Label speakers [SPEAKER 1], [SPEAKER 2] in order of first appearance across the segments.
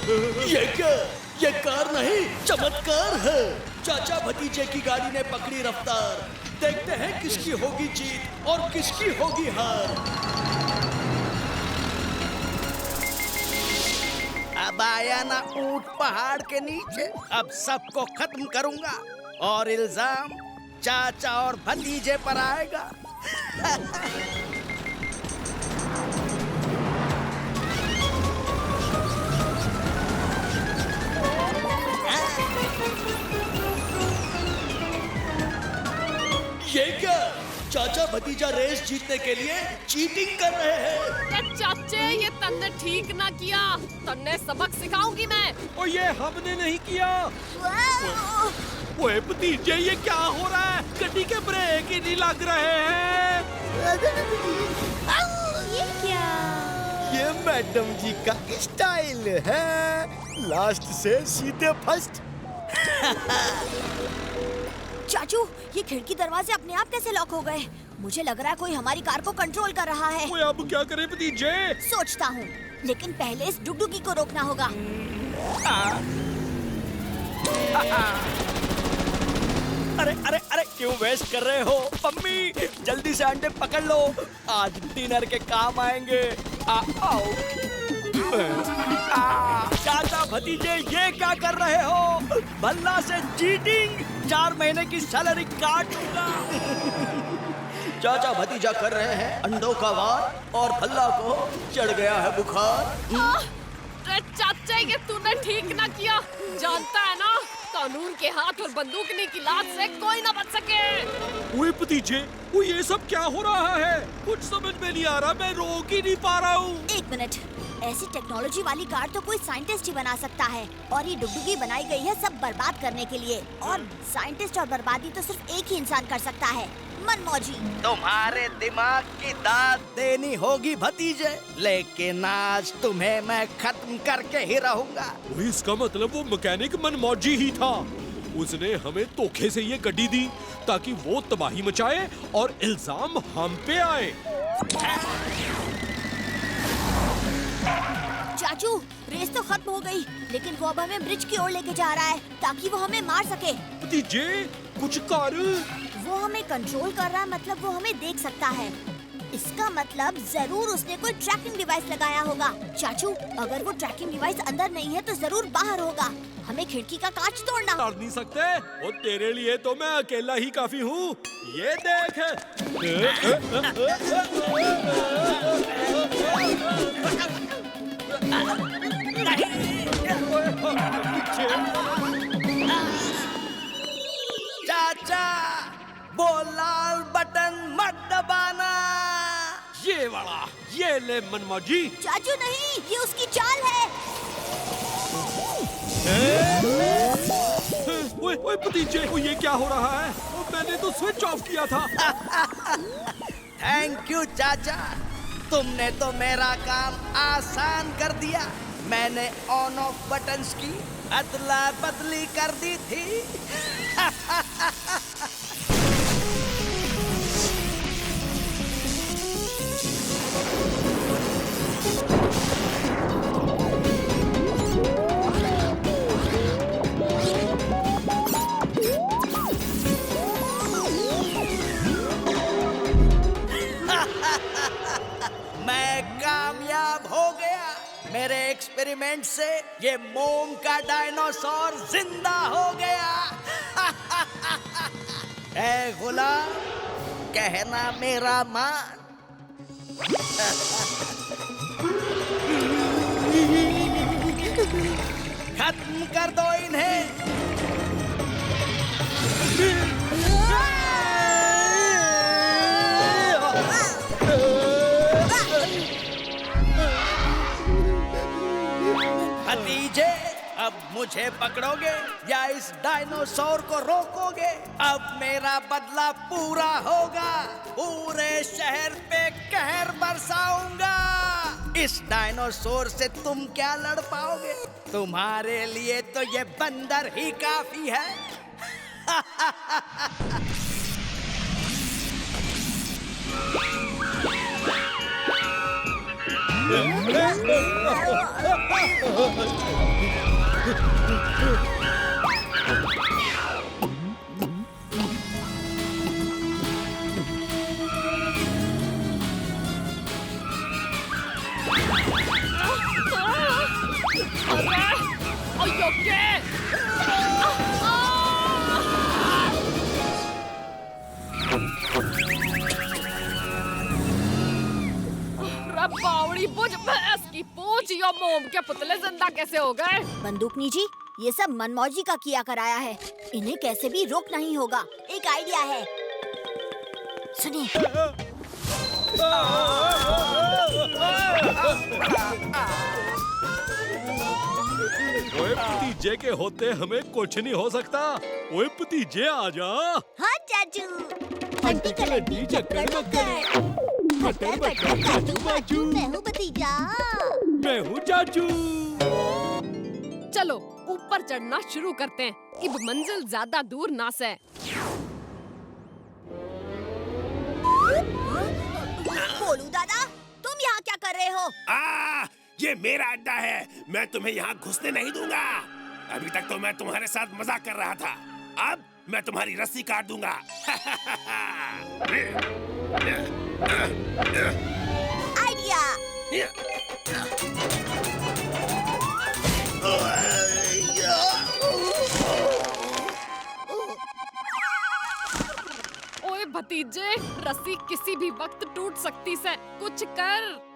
[SPEAKER 1] ये क्या? ये कार नहीं, चमत्कार है। चाचा भतीजे की गाड़ी ने पकड़ी रफ्तार। देखते हैं किसकी होगी जीत और किसकी होगी हार।
[SPEAKER 2] अब आया ना ऊंट पहाड़ के नीचे, अब सबको खत्म करूंगा और इल्जाम चाचा और भतीजे पर आएगा।
[SPEAKER 1] ये क्या? चाचा भतीजा रेस जीतने के लिए चीटिंग कर रहे हैं।
[SPEAKER 3] चाचे ये तन्ने ठीक ना किया, तन्ने सबक सिखाऊंगी मैं।
[SPEAKER 4] और ये हमने नहीं किया। ओए भतीजे ये क्या हो रहा है? गड्डी के ब्रेक ही नहीं लग रहे हैं।
[SPEAKER 5] ये क्या?
[SPEAKER 6] ये मैडम जी का स्टाइल है, लास्ट से सीधे फर्स्ट।
[SPEAKER 5] चाचू, ये खिड़की दरवाजे अपने आप कैसे लॉक हो गए? मुझे लग रहा है कोई हमारी कार को कंट्रोल कर रहा है।
[SPEAKER 4] ओए अब क्या करें भतीजे?
[SPEAKER 5] सोचता हूँ, लेकिन पहले इस डुगडुगी को रोकना होगा।
[SPEAKER 1] अरे अरे अरे क्यों वेस्ट कर रहे हो? मम्मी जल्दी से अंडे पकड़ लो, आज डिनर के काम आएंगे। आओ। चाचा भतीजे ये क्या कर रहे हो? भल्ला से चीटिंग, 4 महीने की सैलरी काटूंगा। चाचा भतीजा कर रहे हैं अंडों का वार और भल्ला को चढ़ गया है बुखार।
[SPEAKER 3] चाचा ये तूने ठीक ना किया, जानता है ना कानून के हाथ और बंदूकनी की लात से कोई ना बच सके।
[SPEAKER 4] ओए भतीजे, वो ये सब क्या हो रहा है? कुछ समझ में नहीं आ रहा, मैं रोक ही नहीं पा रहा हूँ।
[SPEAKER 5] 1 मिनट, ऐसी टेक्नोलॉजी वाली कार तो कोई साइंटिस्ट ही बना सकता है, और ये डुगडुगी बनाई गई है सब बर्बाद करने के लिए, और साइंटिस्ट और बर्बादी तो सिर्फ एक ही इंसान कर सकता है, मनमौजी।
[SPEAKER 2] तुम्हारे दिमाग की दाद देनी होगी भतीजे, लेकिन आज तुम्हें मैं खत्म करके ही रहूंगा।
[SPEAKER 4] ओए इसका मतलब वो मैकेनिक मनमौजी ही था। उसने हमें धोखे से ये गड्डी दी ताकि वो तबाही मचाए और इल्जाम हम पे आए।
[SPEAKER 5] चाचू, रेस तो खत्म हो गई, लेकिन वो अब हमें ब्रिज की ओर लेके जा रहा है ताकि वो हमें मार सके।
[SPEAKER 4] भतीजे कुछ कर।
[SPEAKER 5] वो हमें कंट्रोल कर रहा है, मतलब वो हमें देख सकता है। इसका मतलब जरूर उसने कोई ट्रैकिंग डिवाइस लगाया होगा। चाचू, अगर वो ट्रैकिंग डिवाइस अंदर नहीं है तो जरूर बाहर होगा। हमें खिड़की का कांच तोड़ना।
[SPEAKER 4] तोड़ नहीं सकते, और तेरे लिए तो मैं अकेला ही काफी हूँ। ये देख।
[SPEAKER 2] चाचा, वो लाल बटन मत दबाना।
[SPEAKER 4] ये वाला, ये ले मनमौजी।
[SPEAKER 5] चाचू नहीं, ये उसकी चाल है।
[SPEAKER 4] ओए ओए भतीजे, ओ ये क्या हो रहा है? ओ मैंने तो स्विच ऑफ किया था।
[SPEAKER 2] थैंक यू चाचा, तुमने तो मेरा काम आसान कर दिया। मैंने ऑन ऑफ बटन्स की अदला बदली कर दी थी। मैं कामयाब हो गया। मेरे एक्सपेरिमेंट से ये मोम का डायनासोर जिंदा हो गया। ऐ गुलाम, कहना मेरा मान। खत्म कर दो इन्हें। भतीजे, अब मुझे पकड़ोगे या इस डायनासोर को रोकोगे? अब मेरा बदला पूरा होगा। पूरे शहर पे कहर बरसाऊंगा। इस डायनासोर से तुम क्या लड़ पाओगे? तुम्हारे लिए तो ये बंदर ही काफी है।
[SPEAKER 3] बावड़ी बुझ भैंस की पूंछ, यो मोम के पुतले जिंदा कैसे हो गए?
[SPEAKER 5] बंदूकनी जी, ये सब मनमौजी का किया कराया है। इन्हें कैसे भी रोक नहीं होगा। एक आइडिया है, सुनिए।
[SPEAKER 4] ओए भतीजे के होते हमें कुछ नहीं हो सकता। ओए भतीजे आजा।
[SPEAKER 5] हाँ चाचू। हड्डी का लड्डी चक्कर मक्कर। बटर बटर काजू बाजू। मैं हूँ भतीजा।
[SPEAKER 4] मैं हूँ चाचू।
[SPEAKER 3] चलो ऊपर चढ़ना शुरू करते हैं। अब मंजिल ज्यादा दूर ना से।
[SPEAKER 5] बोलू दादा, तुम यहाँ क्या कर रहे हो?
[SPEAKER 7] ये मेरा अड्डा है, मैं तुम्हें यहाँ घुसने नहीं दूंगा। अभी तक तो मैं तुम्हारे साथ मजाक कर रहा था, अब मैं तुम्हारी रस्सी काट दूंगा।
[SPEAKER 5] आइडिया।
[SPEAKER 3] ओए भतीजे, रस्सी किसी भी वक्त टूट सकती से, कुछ कर।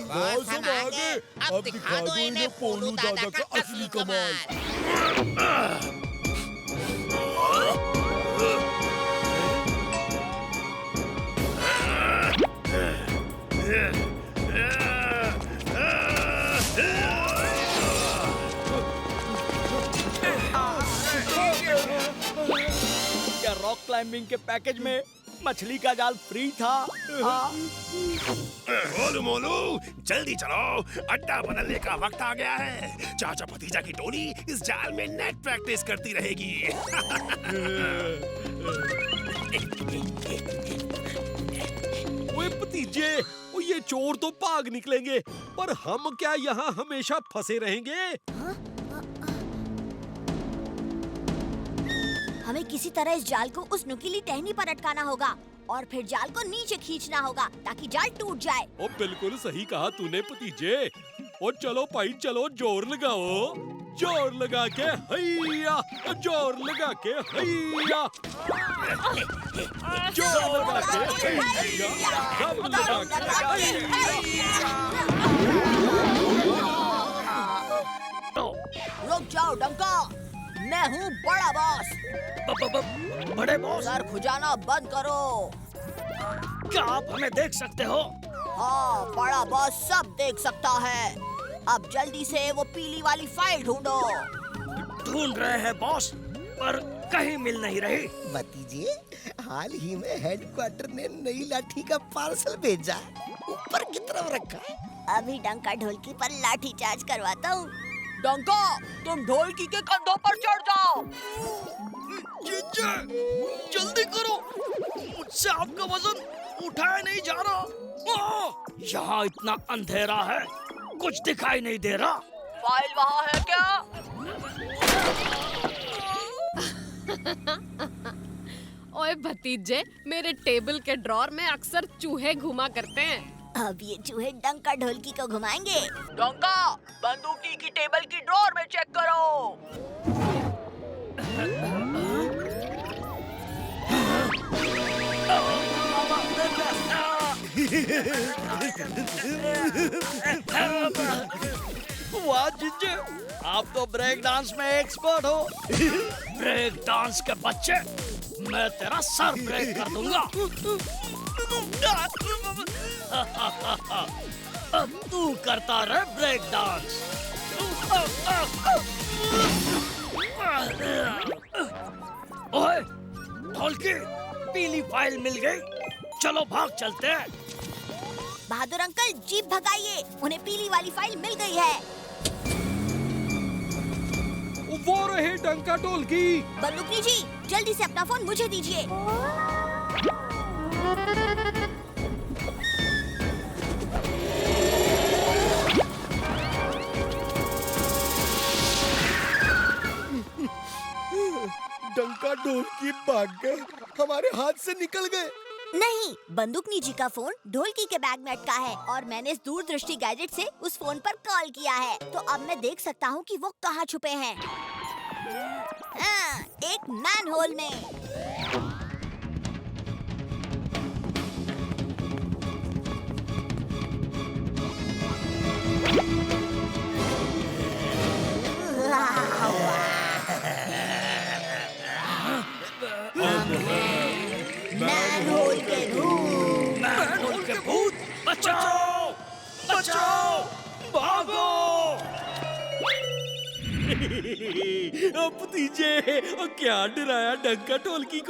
[SPEAKER 6] बॉस हम आ गए। अब दिखा दो इन्हें पोलू दादा का असली कमाल।
[SPEAKER 2] क्या रॉक क्लाइंबिंग के पैकेज में मछली का जाल फ्री था?
[SPEAKER 7] मोलू मोलू, जल्दी चलो, अड्डा बदलने का वक्त आ गया है। चाचा भतीजा की टोली इस जाल में नेट प्रैक्टिस करती रहेगी।
[SPEAKER 4] ओए भतीजे, ओ ये चोर तो भाग निकलेंगे, पर हम क्या यहाँ हमेशा फंसे रहेंगे?
[SPEAKER 5] हमें किसी तरह इस जाल को उस नुकीली टहनी पर अटकाना होगा और फिर जाल को नीचे खींचना होगा ताकि जाल टूट जाए।
[SPEAKER 4] ओ बिल्कुल सही कहा तूने भतीजे। ओ चलो भाई चलो, जोर लगाओ, जोर लगा के हैया, जोर लगा के हैया, जोर लगा के हैया, दम लगा के हैया।
[SPEAKER 5] रुक जाओ डंका, मैं हूँ बड़ा बॉस।
[SPEAKER 2] बड़े बॉस,
[SPEAKER 5] सर खुजाना बंद करो।
[SPEAKER 2] क्या आप हमें देख सकते हो?
[SPEAKER 5] हाँ, बड़ा बॉस सब देख सकता है। अब जल्दी से वो पीली वाली फाइल ढूंढो।
[SPEAKER 2] ढूंढ रहे हैं बॉस, पर कहीं मिल नहीं रही।
[SPEAKER 6] भतीजे, हाल ही में हेडक्वार्टर ने नई लाठी का पार्सल भेजा, ऊपर की तरफ रखा है।
[SPEAKER 5] अभी डंका ढोलकी पर लाठी चार्ज करवाता हूँ। डंका, तुम ढोलकी के कंधों पर चढ़ जाओ।
[SPEAKER 1] जीजा, जल्दी करो, मुझसे आपका वजन उठाया नहीं जा रहा।
[SPEAKER 2] यहाँ इतना अंधेरा है, कुछ दिखाई नहीं दे रहा।
[SPEAKER 5] फाइल वहाँ है क्या?
[SPEAKER 3] ओए भतीजे, मेरे टेबल के ड्रॉर में अक्सर चूहे घुमा करते हैं।
[SPEAKER 5] अब ये चूहे डंका ढोलकी को घुमाएंगे। डंका, बंदूकी की टेबल की ड्रॉर में चेक करो।
[SPEAKER 2] वाह जीजे, आप तो ब्रेक डांस में एक्सपर्ट हो। ब्रेक डांस के बच्चे, मैं तेरा सर ब्रेक कर दूंगा। अब तू करता रहे ब्रेक डांस। ढोलकी, पीली फाइल मिल गई। चलो भाग चलते हैं।
[SPEAKER 5] बहादुर अंकल जीप भगाइए, उन्हें पीली वाली फाइल मिल गई है।
[SPEAKER 4] वो रहे डंका ढोलकी।
[SPEAKER 5] बंदूकनी जी, जल्दी से अपना फोन मुझे दीजिए।
[SPEAKER 6] डंका ढोलकी भाग गए, हमारे हाथ से निकल गए।
[SPEAKER 5] नहीं, बंदूकनी जी का फोन ढोलकी के बैग में अटका है और मैंने इस दूरदृष्टि गैजेट से उस फोन पर कॉल किया है, तो अब मैं देख सकता हूँ कि वो कहाँ छुपे हैं। हाँ, एक मैन होल में। मैन होल के भूत।
[SPEAKER 2] मैनहोल के भूत, बचाओ, बचाओ, भागो।
[SPEAKER 4] अब भतीजे क्या डराया डंका ढोलकी को।